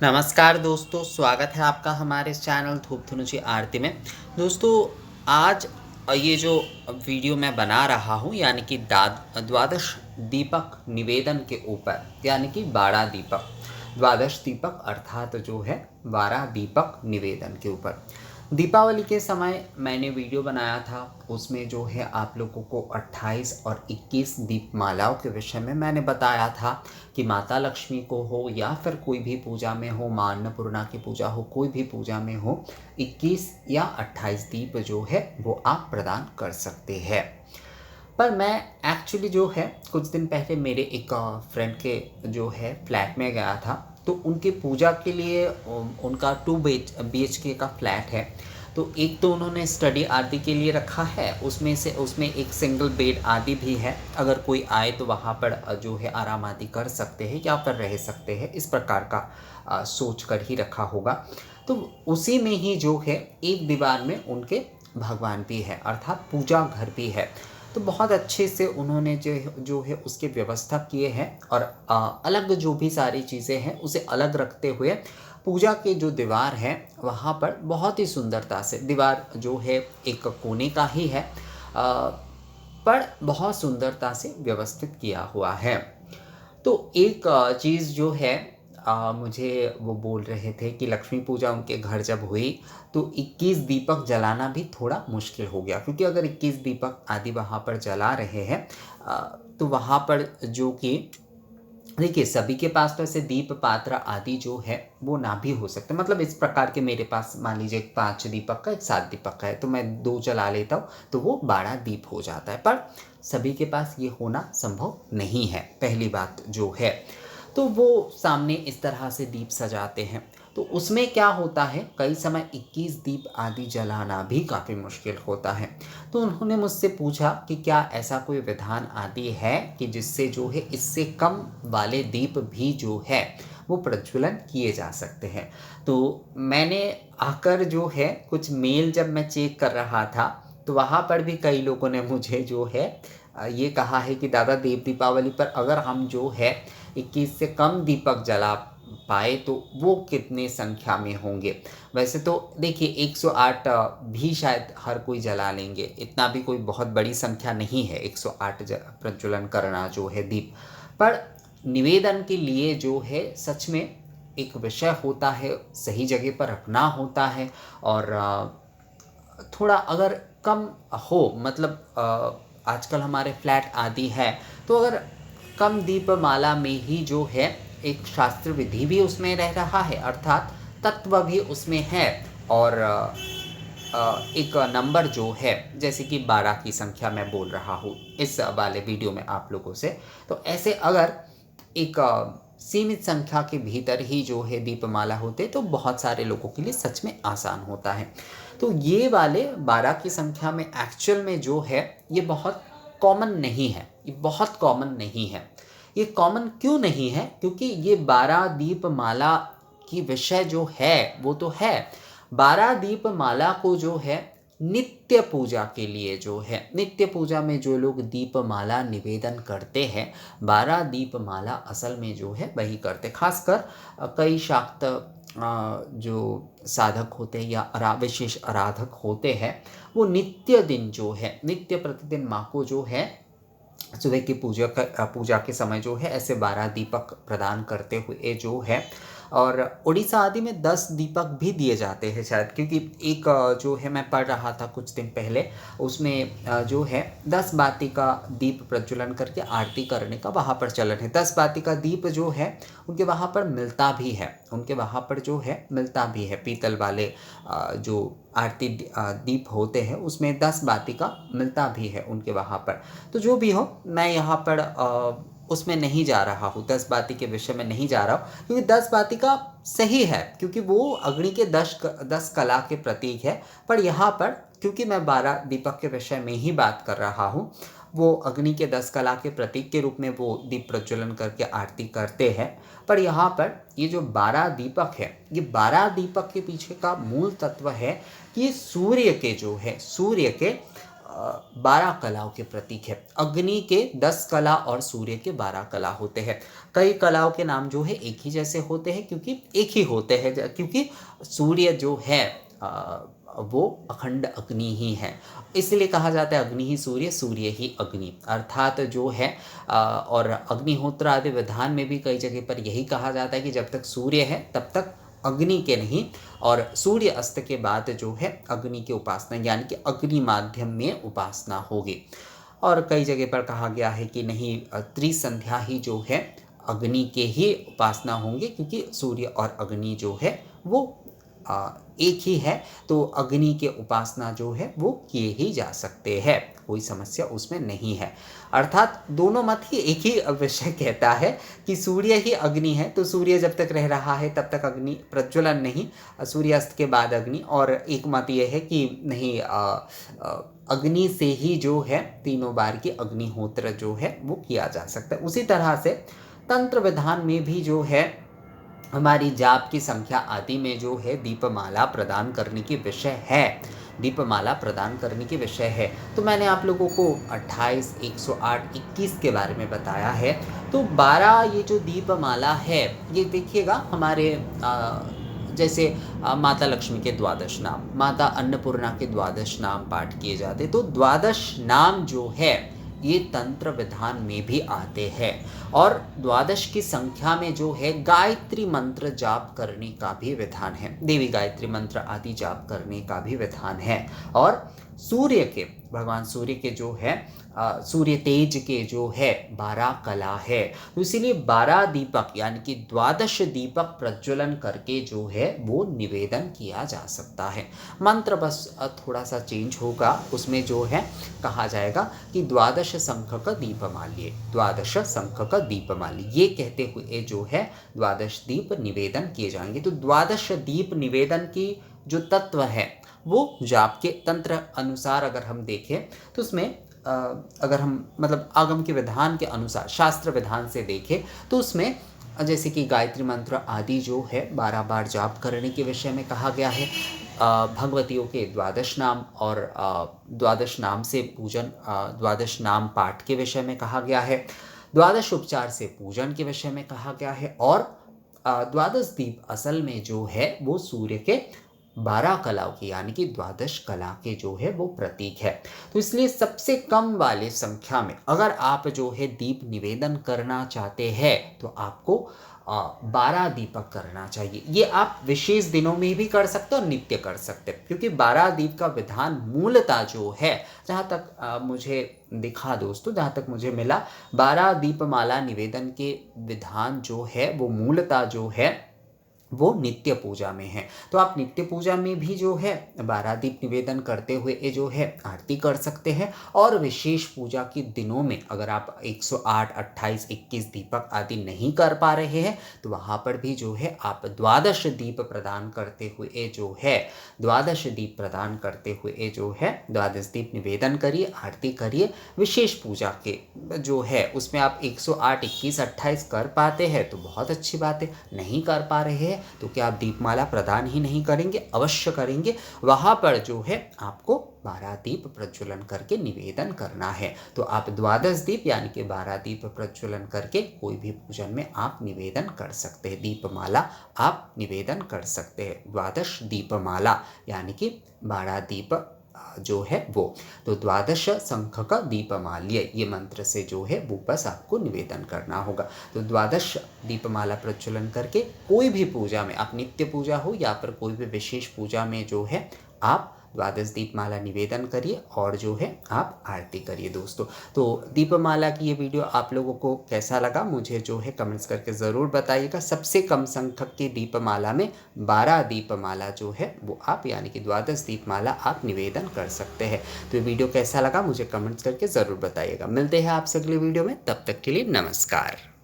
नमस्कार दोस्तों, स्वागत है आपका हमारे इस चैनल धूप धुनुची आरती में। दोस्तों, आज ये जो वीडियो मैं बना रहा हूँ यानी कि द्वादश दीपक निवेदन के ऊपर, यानी कि 12 दीपक, द्वादश दीपक अर्थात जो है 12 दीपक निवेदन के ऊपर। दीपावली के समय मैंने वीडियो बनाया था, उसमें जो है आप लोगों को 28 और 21 दीपमालाओं के विषय में मैंने बताया था कि माता लक्ष्मी को हो या फिर कोई भी पूजा में हो, माँ अन्नपूर्णा की पूजा हो, कोई भी पूजा में हो, 21 या 28 दीप जो है वो आप प्रदान कर सकते हैं। पर मैं एक्चुअली जो है कुछ दिन पहले मेरे एक फ्रेंड के जो है फ्लैट में गया था, तो उनके पूजा के लिए उनका 2 BHK का फ्लैट है। तो एक तो उन्होंने स्टडी आदि के लिए रखा है, उसमें एक सिंगल बेड आदि भी है, अगर कोई आए तो वहाँ पर जो है आराम आदि कर सकते हैं या फिर रह सकते हैं, इस प्रकार का सोच कर ही रखा होगा। तो उसी में ही जो है एक दीवार में उनके भगवान भी है, अर्थात पूजा घर भी है। तो बहुत अच्छे से उन्होंने जो है उसके व्यवस्था किए हैं और अलग जो भी सारी चीज़ें हैं उसे अलग रखते हुए पूजा के जो दीवार है वहाँ पर बहुत ही सुंदरता से, दीवार जो है एक कोने का ही है, पर बहुत सुंदरता से व्यवस्थित किया हुआ है। तो एक चीज़ जो है मुझे वो बोल रहे थे कि लक्ष्मी पूजा उनके घर जब हुई तो 21 दीपक जलाना भी थोड़ा मुश्किल हो गया, क्योंकि अगर 21 दीपक आदि वहाँ पर जला रहे हैं तो वहाँ पर जो कि देखिए सभी के पास तो ऐसे दीप पात्र आदि जो है वो ना भी हो सकते, मतलब इस प्रकार के मेरे पास मान लीजिए 5 दीपक का, एक 7 दीपक का है, तो मैं 2 जला लेता हूँ तो वो 12 दीप हो जाता है। पर सभी के पास ये होना संभव नहीं है, पहली बात जो है। तो वो सामने इस तरह से दीप सजाते हैं, तो उसमें क्या होता है, कई समय 21 दीप आदि जलाना भी काफ़ी मुश्किल होता है। तो उन्होंने मुझसे पूछा कि क्या ऐसा कोई विधान आदि है कि जिससे जो है इससे कम वाले दीप भी जो है वो प्रज्वलन किए जा सकते हैं। तो मैंने आकर जो है कुछ मेल जब मैं चेक कर रहा था तो वहाँ पर भी कई लोगों ने मुझे जो है ये कहा है कि दादा देव दीपावली पर अगर हम जो है 21 से कम दीपक जला पाए तो वो कितने संख्या में होंगे। वैसे तो देखिए 108 भी शायद हर कोई जला लेंगे, इतना भी कोई बहुत बड़ी संख्या नहीं है 108 प्रज्वलन करना जो है दीप। पर निवेदन के लिए जो है सच में एक विषय होता है, सही जगह पर रखना होता है, और थोड़ा अगर कम हो, मतलब आजकल हमारे फ्लैट आदि है, तो अगर कम दीपमाला में ही जो है एक शास्त्र विधि भी उसमें रह रहा है, अर्थात तत्व भी उसमें है, और एक नंबर जो है जैसे कि 12 की संख्या मैं बोल रहा हूँ इस वाले वीडियो में आप लोगों से, तो ऐसे अगर एक सीमित संख्या के भीतर ही जो है दीपमाला होते तो बहुत सारे लोगों के लिए सच में आसान होता है। तो ये वाले 12 की संख्या में एक्चुअल में जो है ये बहुत कॉमन नहीं है, ये बहुत कॉमन नहीं है। ये कॉमन क्यों नहीं है? क्योंकि ये 12 दीपमाला की विषय जो है वो तो है, 12 दीपमाला को जो है नित्य पूजा के लिए जो है, नित्य पूजा में जो लोग दीपमाला निवेदन करते हैं, 12 दीपमाला असल में जो है वही करते, खासकर कई शाक्त जो साधक होते हैं या विशेष आराधक होते हैं, वो नित्य दिन जो है, नित्य प्रतिदिन माँ को जो है सुबह की पूजा के समय जो है ऐसे 12 दीपक प्रदान करते हुए जो है, और उड़ीसा आदि में 10 दीपक भी दिए जाते हैं शायद, क्योंकि एक जो है मैं पढ़ रहा था कुछ दिन पहले, उसमें जो है 10 बाती का दीप प्रज्वलन करके आरती करने का वहाँ पर चलन है। 10 बाती का दीप जो है उनके वहाँ पर मिलता भी है, उनके वहाँ पर जो है मिलता भी है, पीतल वाले जो आरती दीप होते हैं उसमें 10 बाती का मिलता भी है उनके वहाँ पर। तो जो भी हो, मैं यहाँ पर उसमें नहीं जा रहा हूँ, 10 बाती के विषय में नहीं जा रहा हूँ, क्योंकि 10 बाती का सही है, क्योंकि वो अग्नि के 10 कला के प्रतीक है। पर यहाँ पर क्योंकि मैं 12 दीपक के विषय में ही बात कर रहा हूँ, वो अग्नि के 10 कला के प्रतीक के रूप में वो दीप प्रज्वलन करके आरती करते हैं। पर यहाँ पर ये जो 12 दीपक है, ये 12 दीपक के पीछे का मूल तत्व है कि ये सूर्य के जो है, सूर्य के 12 कलाओं के प्रतीक है। अग्नि के 10 कला और सूर्य के 12 कला होते हैं। कई कलाओं के नाम जो है एक ही जैसे होते हैं, क्योंकि एक ही होते हैं, क्योंकि सूर्य जो है वो अखंड अग्नि ही है। इसलिए कहा जाता है अग्नि ही सूर्य, सूर्य ही अग्नि। अर्थात जो है और अग्निहोत्र आदि विधान में भी कई जगह पर यही कहा जाता है कि जब तक सूर्य है तब तक अग्नि के नहीं, और सूर्य अस्त के बाद जो है अग्नि की उपासना, यानी कि अग्नि माध्यम में उपासना होगी। और कई जगह पर कहा गया है कि नहीं, त्रिसंध्या ही जो है अग्नि के ही उपासना होंगे, क्योंकि सूर्य और अग्नि जो है वो एक ही है, तो अग्नि के उपासना जो है वो किए ही जा सकते हैं, कोई समस्या उसमें नहीं है। अर्थात दोनों मत ही एक ही विषय कहता है कि सूर्य ही अग्नि है, तो सूर्य जब तक रह रहा है तब तक अग्नि प्रज्वलन नहीं, सूर्यास्त के बाद अग्नि। और एक मत ये है कि नहीं, अग्नि से ही जो है तीनों बार की अग्निहोत्र जो है वो किया जा सकता है। उसी तरह से तंत्र विधान में भी जो है हमारी जाप की संख्या आदि में जो है दीपमाला प्रदान करने की विषय है, दीपमाला प्रदान करने की विषय है। तो मैंने आप लोगों को 28, 108, 21 के बारे में बताया है। तो 12 ये जो दीपमाला है, ये देखिएगा हमारे जैसे माता लक्ष्मी के द्वादश नाम, माता अन्नपूर्णा के द्वादश नाम पाठ किए जाते, तो द्वादश नाम जो है ये तंत्र विधान में भी आते हैं। और द्वादश की संख्या में जो है गायत्री मंत्र जाप करने का भी विधान है, देवी गायत्री मंत्र आदि जाप करने का भी विधान है। और सूर्य के, भगवान सूर्य के जो है सूर्य तेज के जो है 12 कला है, तो इसीलिए 12 दीपक यानी कि द्वादश दीपक प्रज्वलन करके जो है वो निवेदन किया जा सकता है। मंत्र बस थोड़ा सा चेंज होगा, उसमें जो है कहा जाएगा कि द्वादश शंख का दीपमाल्य, द्वादश शंख का दीपमाल्य, ये कहते हुए जो है द्वादश दीप निवेदन किए जाएंगे। तो द्वादश दीप निवेदन की जो तत्व है वो जाप के तंत्र अनुसार अगर हम देखें तो उसमें अगर हम मतलब आगम के विधान के अनुसार, शास्त्र विधान से देखें तो उसमें जैसे कि गायत्री मंत्र आदि जो है 12 बार जाप करने के विषय में कहा गया है। भगवतियों के द्वादश नाम और द्वादश नाम से पूजन, द्वादश नाम पाठ के विषय में कहा गया है। द्वादश उपचार से पूजन के विषय में कहा गया है। और द्वादश दीप असल में जो है वो सूर्य के 12 कलाओं की यानी कि द्वादश कला के जो है वो प्रतीक है। तो इसलिए सबसे कम वाले संख्या में अगर आप जो है दीप निवेदन करना चाहते हैं तो आपको 12 दीपक करना चाहिए। ये आप विशेष दिनों में भी कर सकते हो और नित्य कर सकते हैं, क्योंकि 12 दीप का विधान मूलतः जो है, जहाँ तक मुझे दिखा दोस्तों, जहाँ तक मुझे मिला, 12 दीपमाला निवेदन के विधान जो है वो मूलतः जो है वो नित्य पूजा में है। तो आप नित्य पूजा में भी जो है 12 दीप निवेदन करते हुए ये जो है आरती कर सकते हैं। और विशेष पूजा के दिनों में अगर आप 108, 28, 21 दीपक आदि नहीं कर पा रहे हैं तो वहाँ पर भी जो है आप द्वादश दीप प्रदान करते हुए जो है, द्वादश दीप प्रदान करते हुए जो है द्वादश दीप निवेदन करिए, आरती करिए। विशेष पूजा के जो है उसमें आप 108, 21, 28 कर पाते हैं तो बहुत अच्छी बात है, नहीं कर पा रहे हैं तो क्या आप दीपमाला प्रदान ही नहीं करेंगे? अवश्य करेंगे। वहाँ पर जो है आपको 12 दीप प्रज्वलन करके निवेदन करना है। तो आप द्वादश दीप यानी कि 12 दीप प्रज्वलन करके कोई भी पूजन में आप निवेदन कर सकते हैं, दीपमाला आप निवेदन कर सकते हैं। द्वादश दीपमाला यानी कि 12 दीप जो है वो, तो द्वादश शंख का दीपमाल्य, ये मंत्र से जो है वो बस आपको निवेदन करना होगा। तो द्वादश दीपमाला प्रज्वलन करके कोई भी पूजा में, आप नित्य पूजा हो या फिर कोई भी विशेष पूजा में जो है आप द्वादश दीपमाला निवेदन करिए और जो है आप आरती करिए दोस्तों। तो दीपमाला की ये वीडियो आप लोगों को कैसा लगा मुझे जो है कमेंट्स करके ज़रूर बताइएगा। सबसे कम संख्यक की दीपमाला में 12 दीपमाला जो है वो आप यानी कि द्वादश दीपमाला आप निवेदन कर सकते हैं। तो ये वीडियो कैसा लगा मुझे कमेंट्स करके ज़रूर बताइएगा। मिलते हैं आपसे अगली वीडियो में, तब तक के लिए नमस्कार।